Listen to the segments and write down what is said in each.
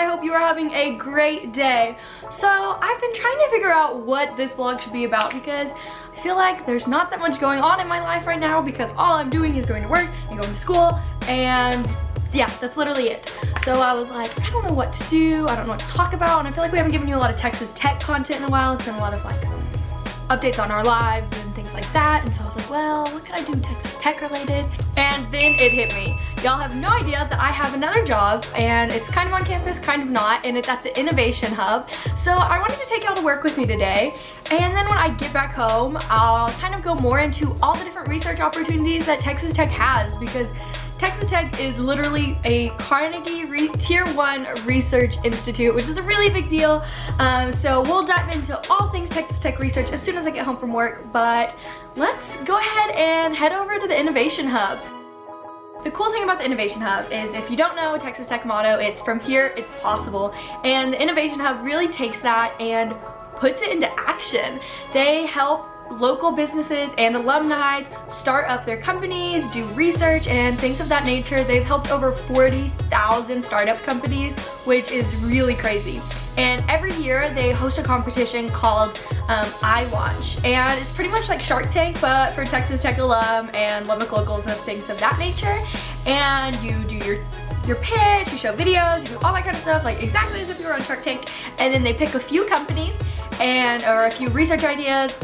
I hope you are having a great day. So I've been trying to figure out what this vlog should be about because I feel like there's not that much going on in my life right now because all I'm doing is going to work and going to school, and yeah, that's literally it. So I was like, I don't know what to do, I don't know what to talk about, and I feel like we haven't given you a lot of Texas Tech content in a while. It's been a lot of like updates on our lives and things like that, and so I was like, well, what can I do Texas Tech related? And then it hit me. Y'all have no idea that I have another job, and it's kind of on campus, kind of not, and it's at the Innovation Hub. So I wanted to take y'all to work with me today, and then when I get back home, I'll kind of go more into all the different research opportunities that Texas Tech has, because Texas Tech is literally a Carnegie Tier 1 Research Institute, which is a really big deal. So we'll dive into all things Texas Tech research as soon as I get home from work, but let's go ahead and head over to the Innovation Hub. The cool thing about the Innovation Hub is, if you don't know Texas Tech motto, it's from here, it's possible. And the Innovation Hub really takes that and puts it into action. They help local businesses and alumni start up their companies, do research and things of that nature. They've helped over 40,000 startup companies, which is really crazy. And every year they host a competition called iWatch, and it's pretty much like Shark Tank but for Texas Tech alum and Lubbock locals and things of that nature. And you do your pitch, you show videos, you do all that kind of stuff, like exactly as if you were on Shark Tank. And then they pick a few companies or a few research ideas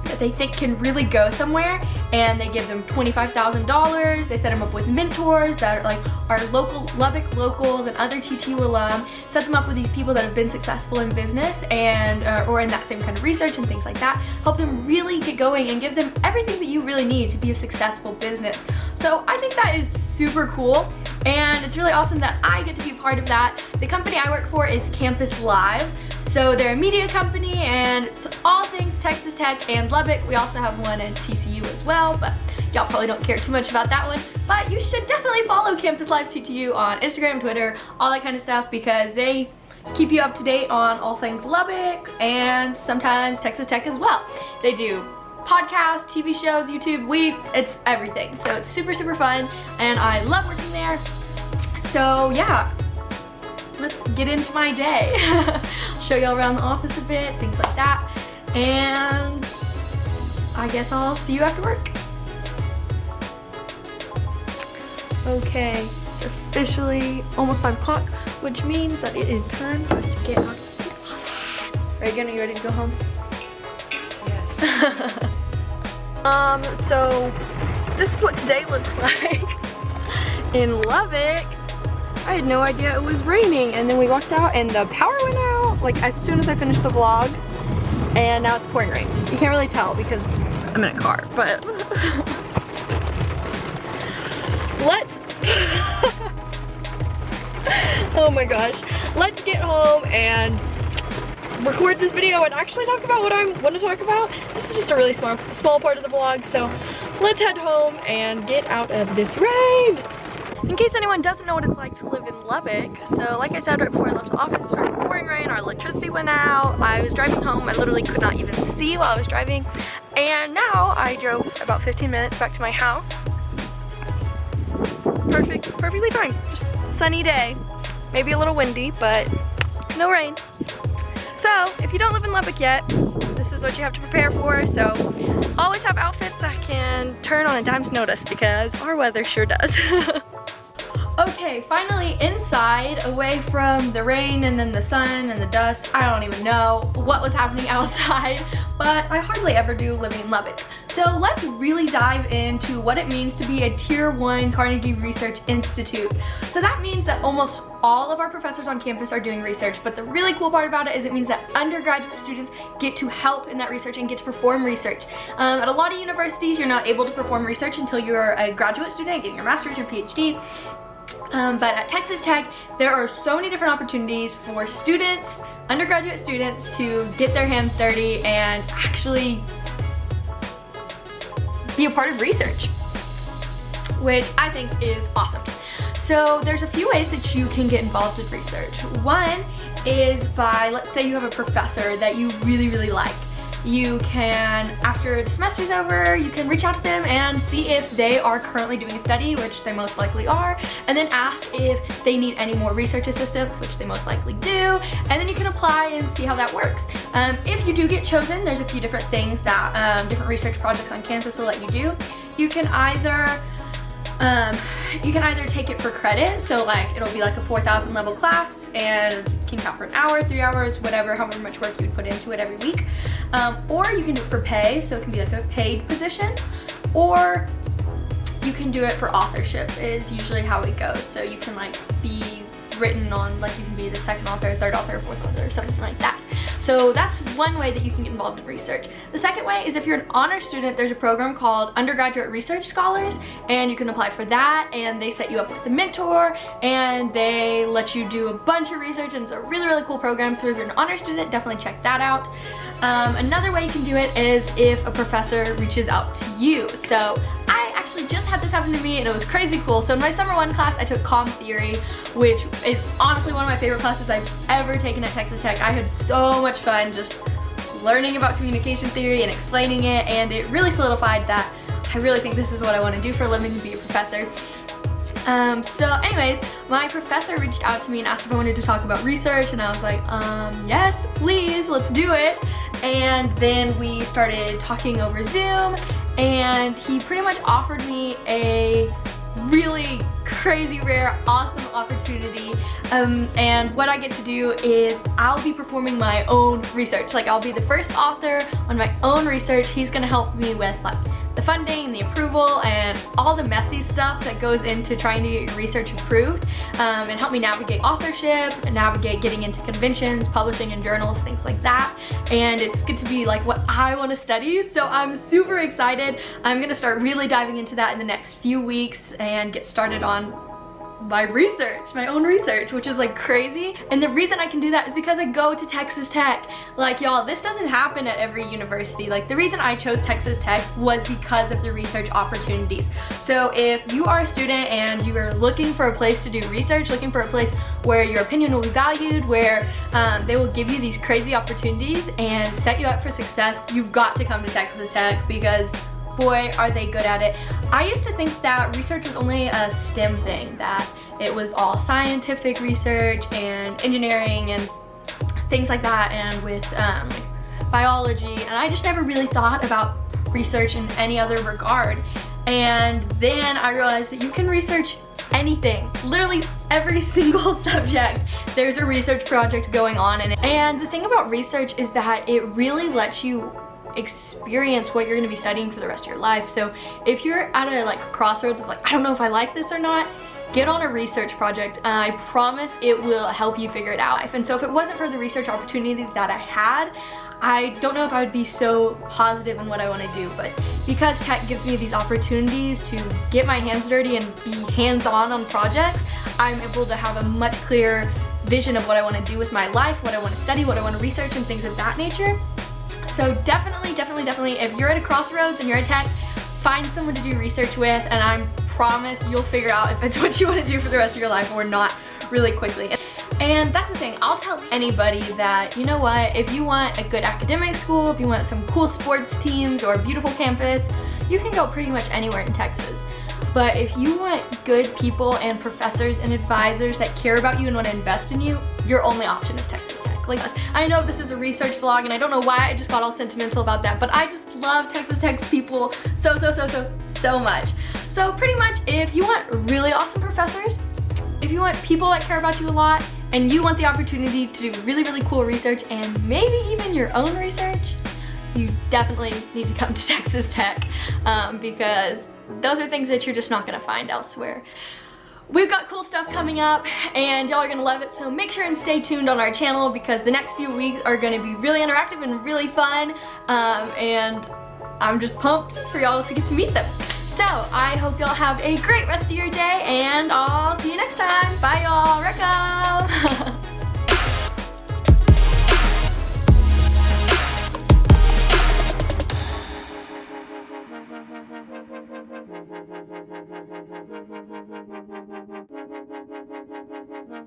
that they think can really go somewhere, and they give them $25,000. They set them up with mentors that are local Lubbock locals and other TTU alum. Set them up with these people that have been successful in business and or in that same kind of research and things like that. Help them really get going and give them everything that you really need to be a successful business. So I think that is super cool, and it's really awesome that I get to be part of that. The company I work for is Campus Live. So they're a media company, and it's all things Texas Tech and Lubbock. We also have one in TCU as well, but y'all probably don't care too much about that one. But you should definitely follow Campus Live TTU on Instagram, Twitter, all that kind of stuff, because they keep you up to date on all things Lubbock and sometimes Texas Tech as well. They do podcasts, TV shows, YouTube, it's everything. So it's super, super fun, and I love working there. So yeah, let's get into my day. Show y'all around the office a bit, things like that, and I guess I'll see you after work. Okay, it's officially almost 5 o'clock, which means that it is time for us to get out of the office. Are you ready to go home? Yes. So this is what today looks like in Lubbock. I had no idea it was raining, and then we walked out and the power went out like as soon as I finished the vlog, and now it's pouring rain. You can't really tell because I'm in a car, but let's oh my gosh, let's get home and record this video and actually talk about what I want to talk about. This is just a really small part of the vlog, so let's head home and get out of this rain. In case anyone doesn't know what it's like to live in Lubbock, so like I said right before I left the office, it started pouring rain, our electricity went out, I was driving home, I literally could not even see while I was driving, and now I drove about 15 minutes back to my house. Perfectly fine, just sunny day, maybe a little windy, but no rain. So if you don't live in Lubbock yet, this is what you have to prepare for, so always have outfits that can turn on a dime's notice because our weather sure does. Okay, finally inside, away from the rain and then the sun and the dust. I don't even know what was happening outside, but I hardly ever do living in Lubbock. So let's really dive into what it means to be a Tier 1 Carnegie Research Institute. So that means that almost all of our professors on campus are doing research, but the really cool part about it is it means that undergraduate students get to help in that research and get to perform research. At a lot of universities, you're not able to perform research until you're a graduate student, getting your master's, your PhD. But at Texas Tech, there are so many different opportunities for students, undergraduate students, to get their hands dirty and actually be a part of research, which I think is awesome. So there's a few ways that you can get involved in research. One is by, let's say you have a professor that you really, really like. you can, after the semester's over, you can reach out to them and see if they are currently doing a study, which they most likely are, and then ask if they need any more research assistance, which they most likely do, and then you can apply and see how that works. If you do get chosen, there's a few different things that different research projects on campus will let you do. You can either take it for credit, so like it'll be like a 4,000 level class and can count for an hour, 3 hours, whatever, however much work you would put into it every week. Or you can do it for pay, so it can be like a paid position, or you can do it for authorship is usually how it goes. So you can like be written on, like you can be the second author, third author, fourth author, or something like that. So that's one way that you can get involved in research. The second way is if you're an honor student, there's a program called Undergraduate Research Scholars, and you can apply for that, and they set you up with a mentor, and they let you do a bunch of research, and it's a really, really cool program. So if you're an honor student, definitely check that out. Another way you can do it is if a professor reaches out to you. So I actually just had this happen to me, and it was crazy cool. So in my summer 1 class, I took comm theory, which is honestly one of my favorite classes I've ever taken at Texas Tech. I had so much fun just learning about communication theory and explaining it, and it really solidified that I really think this is what I want to do for a living, to be a professor. So anyways, my professor reached out to me and asked if I wanted to talk about research, and I was like, yes, please, let's do it. And then we started talking over Zoom, and he pretty much offered me a really crazy, rare, awesome opportunity. And what I get to do is I'll be performing my own research. Like, I'll be the first author on my own research. He's gonna help me with like the funding and the approval and all the messy stuff that goes into trying to get your research approved, and help me navigate authorship, and navigate getting into conventions, publishing in journals, things like that. And it's good to be like what I want to study, so I'm super excited. I'm gonna start really diving into that in the next few weeks and get started on my research, my own research, which is like crazy. And the reason I can do that is because I go to Texas Tech. Like, y'all, this doesn't happen at every university. Like, the reason I chose Texas Tech was because of the research opportunities. So if you are a student and you are looking for a place to do research, looking for a place where your opinion will be valued, where they will give you these crazy opportunities and set you up for success, you've got to come to Texas Tech, because boy, are they good at it. I used to think that research was only a STEM thing, that it was all scientific research and engineering and things like that, and with biology, and I just never really thought about research in any other regard. And then I realized that you can research anything, literally every single subject. There's a research project going on in it. And the thing about research is that it really lets you experience what you're going to be studying for the rest of your life. So if you're at a like crossroads of like, I don't know if I like this or not, get on a research project. I promise it will help you figure it out. And so if it wasn't for the research opportunity that I had, I don't know if I would be so positive in what I want to do. But because tech gives me these opportunities to get my hands dirty and be hands-on projects, I'm able to have a much clearer vision of what I want to do with my life, what I want to study, what I want to research, and things of that nature. So definitely, if you're at a crossroads and you're at tech, find someone to do research with, and I promise you'll figure out if it's what you want to do for the rest of your life or not really quickly. And that's the thing, I'll tell anybody that, you know what, if you want a good academic school, if you want some cool sports teams or a beautiful campus, you can go pretty much anywhere in Texas. But if you want good people and professors and advisors that care about you and want to invest in you, your only option is Texas Tech. Like, I know this is a research vlog, and I don't know why I just got all sentimental about that, but I just love Texas Tech's people so much. So pretty much, if you want really awesome professors, if you want people that care about you a lot, and you want the opportunity to do really cool research and maybe even your own research, you definitely need to come to Texas Tech, because those are things that you're just not gonna find elsewhere. We've got cool stuff coming up, and y'all are gonna love it, so make sure and stay tuned on our channel, because the next few weeks are gonna be really interactive and really fun, and I'm just pumped for y'all to get to meet them. So I hope y'all have a great rest of your day, and I'll see you next time.